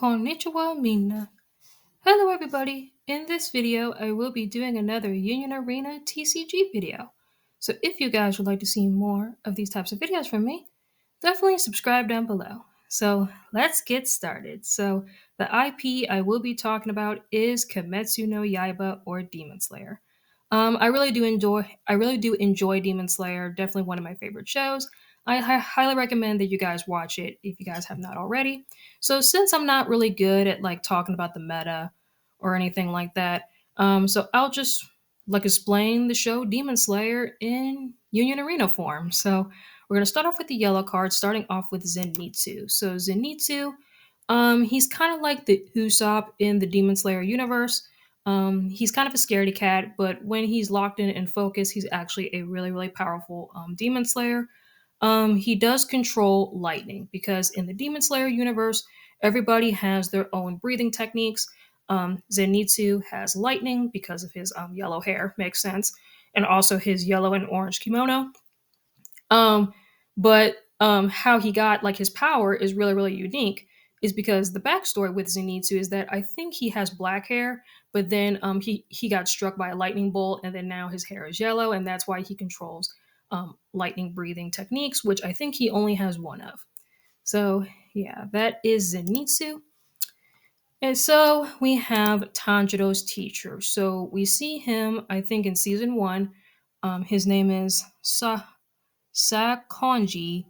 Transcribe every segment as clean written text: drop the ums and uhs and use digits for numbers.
Konnichiwa minna. Hello everybody. In this video, I will be doing another Union Arena TCG video. So if you guys would like to see more of these types of videos from me, definitely subscribe down below. So let's get started. So the IP I will be talking about is Kimetsu no Yaiba or Demon Slayer. I really do enjoy Demon Slayer. Definitely one of my favorite shows. I highly recommend that you guys watch it if you guys have not already. So since I'm not really good at like talking about the meta or anything like that, so I'll just like explain the show Demon Slayer in Union Arena form. So we're gonna start off with the yellow card, starting off with Zenitsu. So Zenitsu, he's kind of like the Usopp in the Demon Slayer universe. He's kind of a scaredy cat, but when he's locked in and focused, he's actually a really powerful Demon Slayer. He does control lightning because in the Demon Slayer universe, everybody has their own breathing techniques. Zenitsu has lightning because of his yellow hair, makes sense, and also his yellow and orange kimono. Um, but how he got like his power is really unique. Is because the backstory with Zenitsu is that I think he has black hair, but then he got struck by a lightning bolt, and then now his hair is yellow, and that's why he controls lightning breathing techniques, which I think he only has one of. So yeah, that is Zenitsu. And so we have Tanjiro's teacher. So we see him, I think, in season one. His name is Sakonji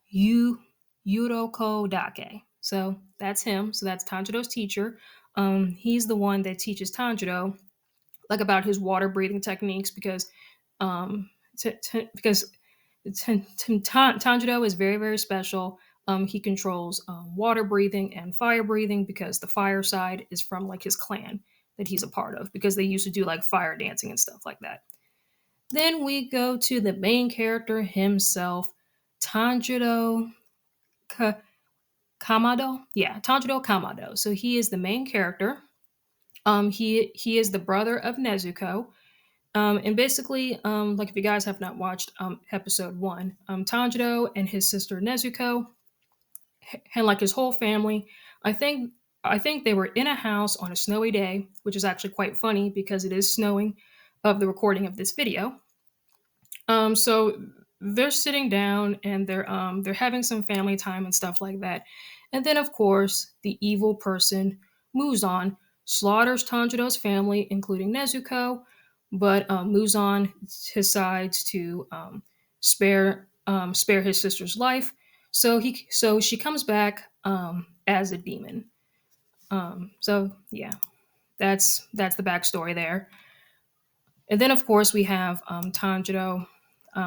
Yu Yuroko Dake. So that's him. So that's Tanjiro's teacher. He's the one that teaches Tanjiro like about his water breathing techniques because because Tanjiro is very special. He controls water breathing and fire breathing because the fire side is from like his clan that he's a part of because they used to do like fire dancing and stuff like that. Then we go to the main character himself, Tanjiro Ka- Kamado. Yeah, Tanjiro Kamado. So he is the main character. He is the brother of Nezuko. And basically, like if you guys have not watched episode one, Tanjiro and his sister Nezuko and like his whole family, I think I think they were in a house on a snowy day, which is actually quite funny because it is snowing of the recording of this video. So they're sitting down and they're having some family time and stuff like that. And then of course the evil person moves on, slaughters Tanjiro's family, including Nezuko, but moves on his sides to spare his sister's life. So she comes back as a demon. So yeah, that's the backstory there. And then, of course, we have Tanjiro,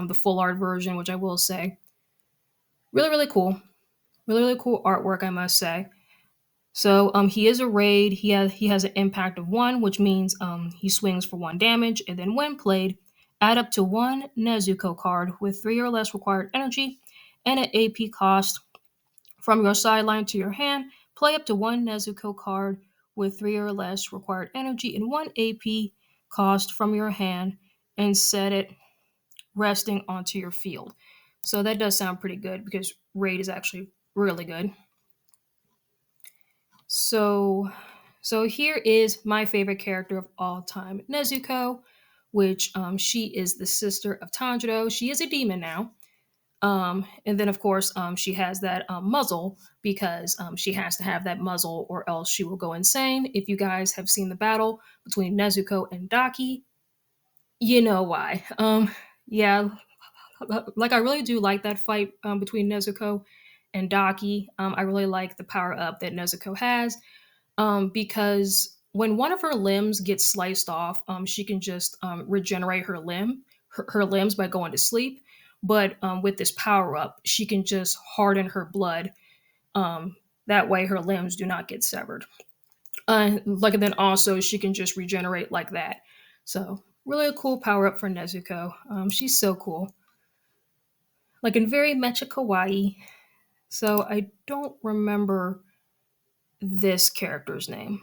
the full art version, which I will say, really cool, really cool artwork, I must say. So he is a raid. He has an impact of one, which means he swings for one damage, and then when played, add up to one Nezuko card with three or less required energy, and an AP cost from your sideline to your hand. Play up to one Nezuko card with three or less required energy and one AP cost from your hand, and set it resting onto your field. So that does sound pretty good because raid is actually really good. So so here is my favorite character of all time, Nezuko, which she is the sister of Tanjiro. She is a demon now. And then, of course, she has that muzzle because she has to have that muzzle or else she will go insane. If you guys have seen the battle between Nezuko and Daki, you know why. Yeah, like I really do like that fight between Nezuko and Daki. I really like the power up that Nezuko has because when one of her limbs gets sliced off, she can just regenerate her limbs by going to sleep. But with this power up, she can just harden her blood. That way, her limbs do not get severed. Like and then also she can just regenerate like that. So really a cool power up for Nezuko. She's so cool, like in very mecha kawaii. So I don't remember this character's name.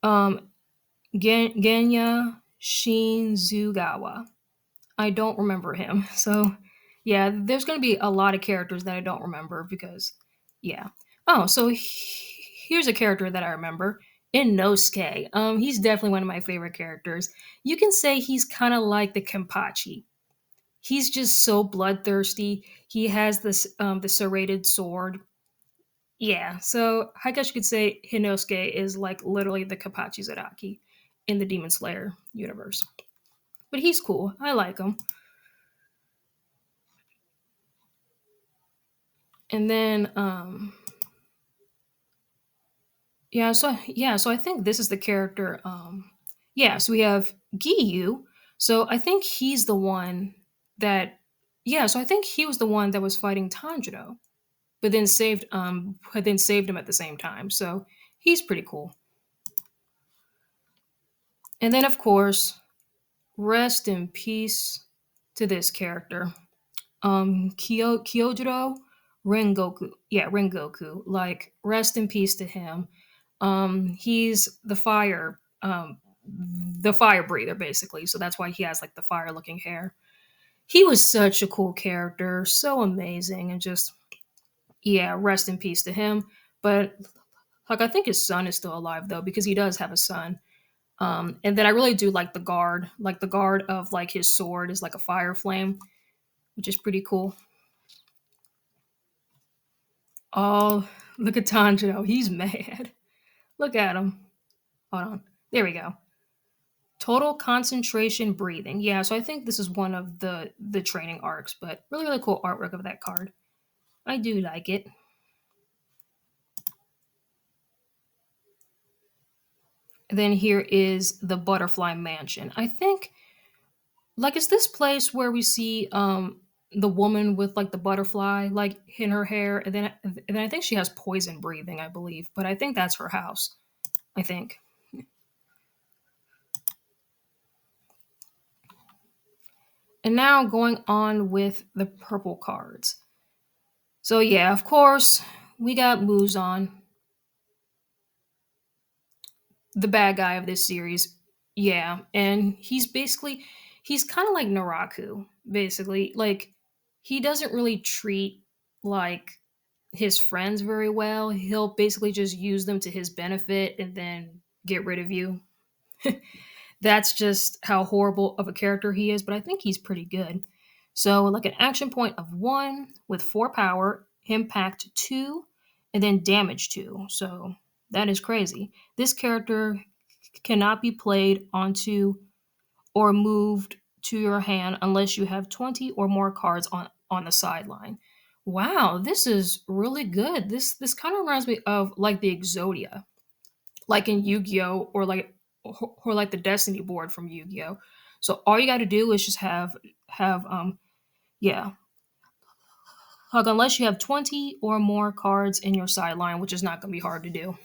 Um, Genya Shinzugawa. I don't remember him. So, yeah, there's going to be a lot of characters that I don't remember because, yeah. Oh, so here's a character that I remember. Inosuke. He's definitely one of my favorite characters. You can say he's kind of like the Kenpachi. He's just so bloodthirsty. He has this the serrated sword. Yeah, so I guess you could say Hinosuke is like literally the Kenpachi Zaraki in the Demon Slayer universe. But he's cool. I like him. And then so I think this is the character. So we have Giyu. So I think he's the one that so I think he was the one that was fighting Tanjiro, but then saved him at the same time. So he's pretty cool. And then of course, rest in peace to this character. Kyojiro Rengoku. Yeah, Rengoku. Like rest in peace to him. He's the fire breather basically. So that's why he has like the fire looking hair. He was such a cool character, so amazing, and just yeah, rest in peace to him. But like I think his son is still alive though because he does have a son. And then I really do like the guard of like his sword is like a fire flame, which is pretty cool. Oh, look at Tanjiro, he's mad. Look at him. Hold on, there we go. Total concentration breathing. Yeah, so I think this is one of the training arcs, but really cool artwork of that card. I do like it. And then here is the Butterfly Mansion. I think like is this place where we see the woman with like the butterfly like in her hair, and then I think she has poison breathing, I believe, but I think that's her house. I think. And now going on with the purple cards. So yeah, of course, we got Muzan, the bad guy of this series. Yeah, and he's kind of like Naraku, basically. Like he doesn't really treat like his friends very well. He'll basically just use them to his benefit and then get rid of you. That's just how horrible of a character he is, but I think he's pretty good. So, like an action point of 1 with 4 power, impact 2, and then damage 2. So, that is crazy. This character cannot be played onto or moved to your hand unless you have 20 or more cards on the sideline. Wow, this is really good. This kind of reminds me of like the Exodia, like in Yu-Gi-Oh, or like the Destiny board from Yu-Gi-Oh. So all you got to do is just have yeah, like unless you have 20 or more cards in your sideline, which is not going to be hard to do.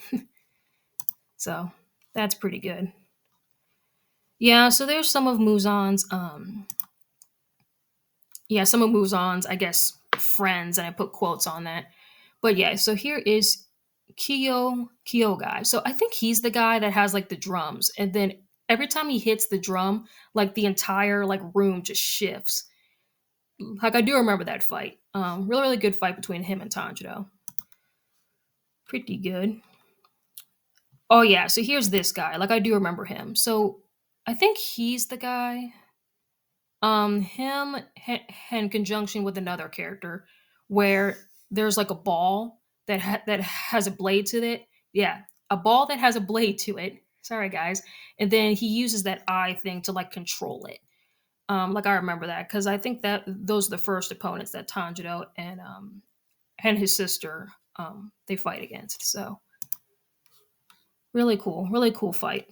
So that's pretty good. Yeah, so there's some of Muzan's some of Muzan's, I guess, friends, and I put quotes on that. But yeah, so here is Kyo guy. So I think he's the guy that has like the drums, and then every time he hits the drum, like the entire like room just shifts. Like I do remember that fight. Really good fight between him and Tanjiro. Pretty good. Oh yeah, so here's this guy. Like I do remember him. So I think he's the guy. Him in conjunction with another character, where there's like a ball that has a blade to it. Yeah, a ball that has a blade to it. Sorry, guys. And then he uses that eye thing to like control it. Like I remember that because I think that those are the first opponents that Tanjiro and his sister they fight against. So really cool fight.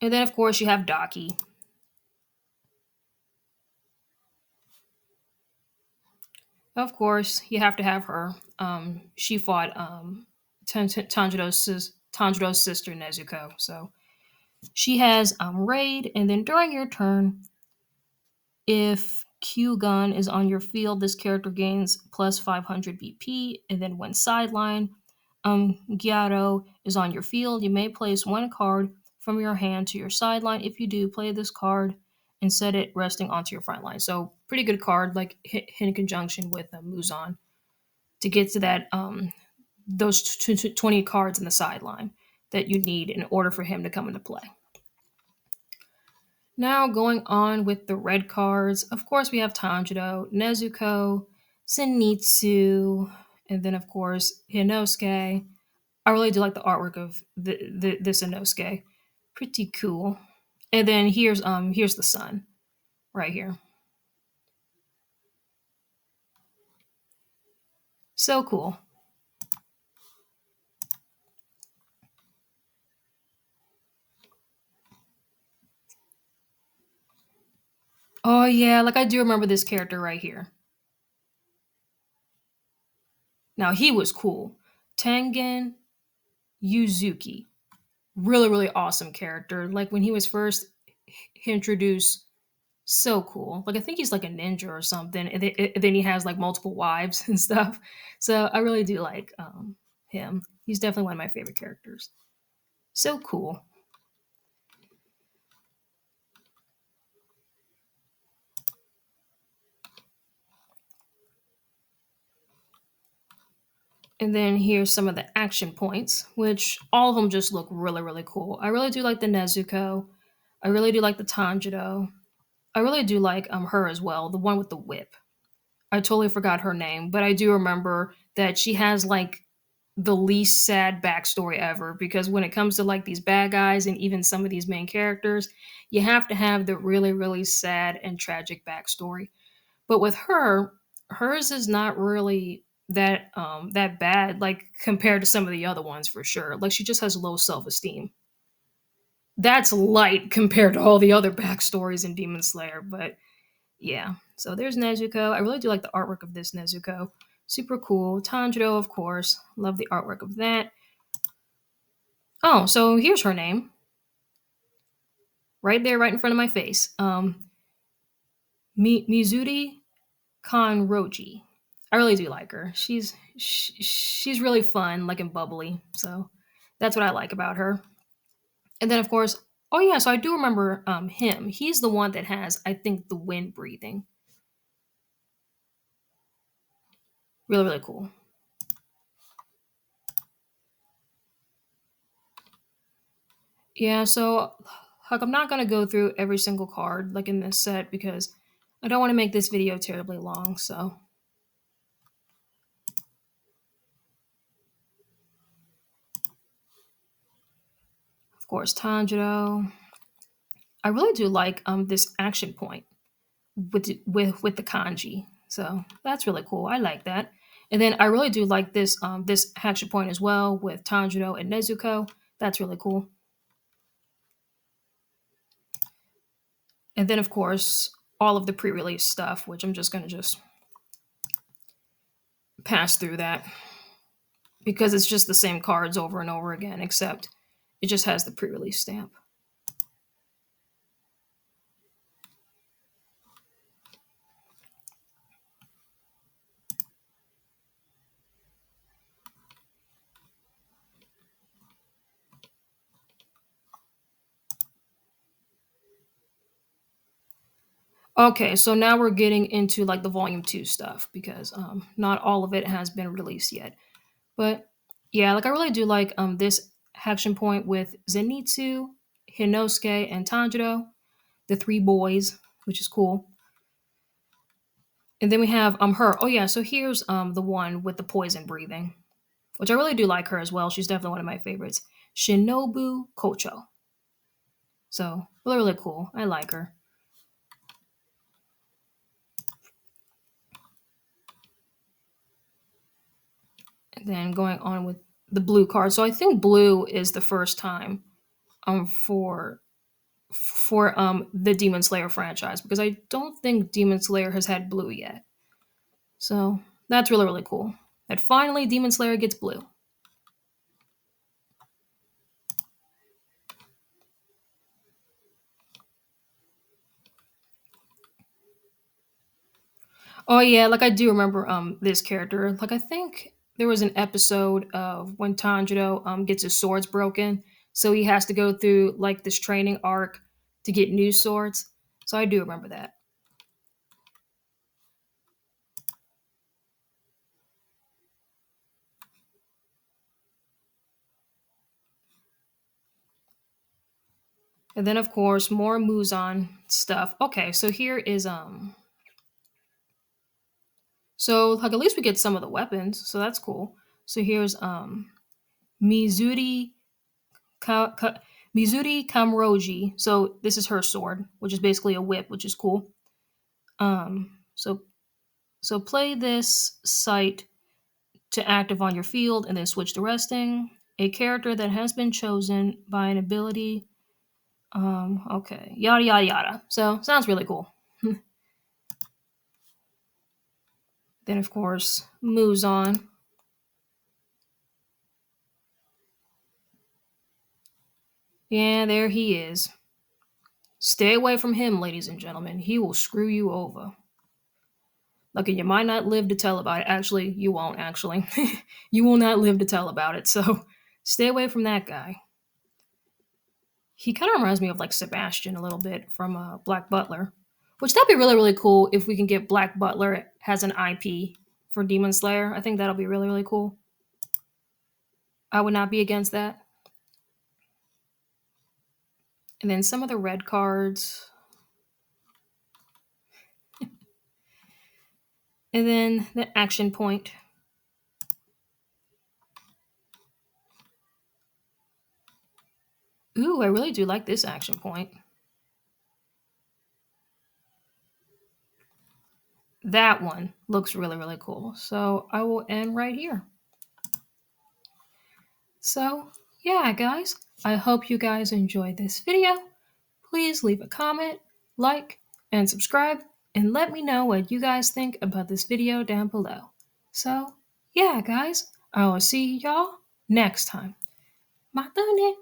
And then of course you have Daki. Of course, you have to have her. She fought Tanjiro's sister Nezuko. So she has raid, and then during your turn, if Q gun is on your field, this character gains plus 500 BP, and then when sideline, Gyaro is on your field, you may place 1 card from your hand to your sideline. If you do, play this card and set it resting onto your front line. So pretty good card, like in conjunction with Muzan to get to that those 20 cards in the sideline that you need in order for him to come into play. Now going on with the red cards, of course we have Tanjiro, Nezuko, Zenitsu, and then of course Hinosuke. I really do like the artwork of this Inosuke. Pretty cool. And then here's the sun right here. So cool. Oh yeah, like I do remember this character right here. Now he was cool. Tengen Yuzuki. Really, really awesome character. Like when he was first introduced, so cool. Like I think he's like a ninja or something, and then he has like multiple wives and stuff. So I really do like him. He's definitely one of my favorite characters. So cool. And then here's some of the action points, which all of them just look really, really cool. I really do like the Nezuko. I really do like the Tanjiro. I really do like her as well, the one with the whip. I totally forgot her name, but I do remember that she has like the least sad backstory ever because when it comes to like these bad guys and even some of these main characters, you have to have the really, really sad and tragic backstory. But with her, hers is not really that bad, like compared to some of the other ones for sure. Like she just has low self-esteem. That's light compared to all the other backstories in Demon Slayer, but yeah. So there's Nezuko. I really do like the artwork of this Nezuko. Super cool. Tanjiro, of course. Love the artwork of that. Oh, so here's her name. Right there, right in front of my face. Mizuri Kanroji. I really do like her. She's really fun, like and bubbly. So that's what I like about her. And then of course, oh yeah, so I do remember him. He's the one that has, I think, the wind breathing. Really, really cool. Yeah, so like I'm not gonna go through every single card like in this set because I don't want to make this video terribly long. So of course Tanjiro. I really do like this action point with the kanji. So that's really cool. I like that. And then I really do like this action point as well with Tanjiro and Nezuko. That's really cool. And then of course all of the pre-release stuff, which I'm just gonna just pass through that because it's just the same cards over and over again, except it just has the pre-release stamp. Okay, so now we're getting into like the volume 2 stuff because not all of it has been released yet. But yeah, like I really do like this action point with Zenitsu, Hinosuke, and Tanjiro, the three boys, which is cool. And then we have her. Oh yeah, so here's the one with the poison breathing, which I really do like her as well. She's definitely one of my favorites. Shinobu Kocho. So really, really cool. I like her. And then going on with the blue card. So I think blue is the first time for the Demon Slayer franchise because I don't think Demon Slayer has had blue yet. So that's really, really cool. That finally Demon Slayer gets blue. Oh yeah, like I do remember this character. Like I think there was an episode of when Tanjiro gets his swords broken, so he has to go through like this training arc to get new swords. So I do remember that. And then of course more Muzan stuff. Okay, so here is so like at least we get some of the weapons, so that's cool. So here's Mizuri Ka- Ka- Mizuri Kamroji. So this is her sword, which is basically a whip, which is cool. So play this site to active on your field and then switch to resting. A character that has been chosen by an ability. Okay. Yada yada yada. So sounds really cool. Then of course moves on. Yeah, there he is. Stay away from him, ladies and gentlemen. He will screw you over. Like you might not live to tell about it. Actually, you won't actually. You will not live to tell about it. So stay away from that guy. He kind of reminds me of like Sebastian a little bit from Black Butler, which that'd be really really cool if we can get Black Butler has an IP for Demon Slayer. I think that'll be really really cool. I would not be against that. And then some of the red cards, and then the action point. Ooh, I really do like this action point. That one looks really really cool. So I will end right here. So, yeah, guys, I hope you guys enjoyed this video. Please leave a comment, like, and subscribe, and let me know what you guys think about this video down below. So, yeah, guys, I will see y'all next time. Matane!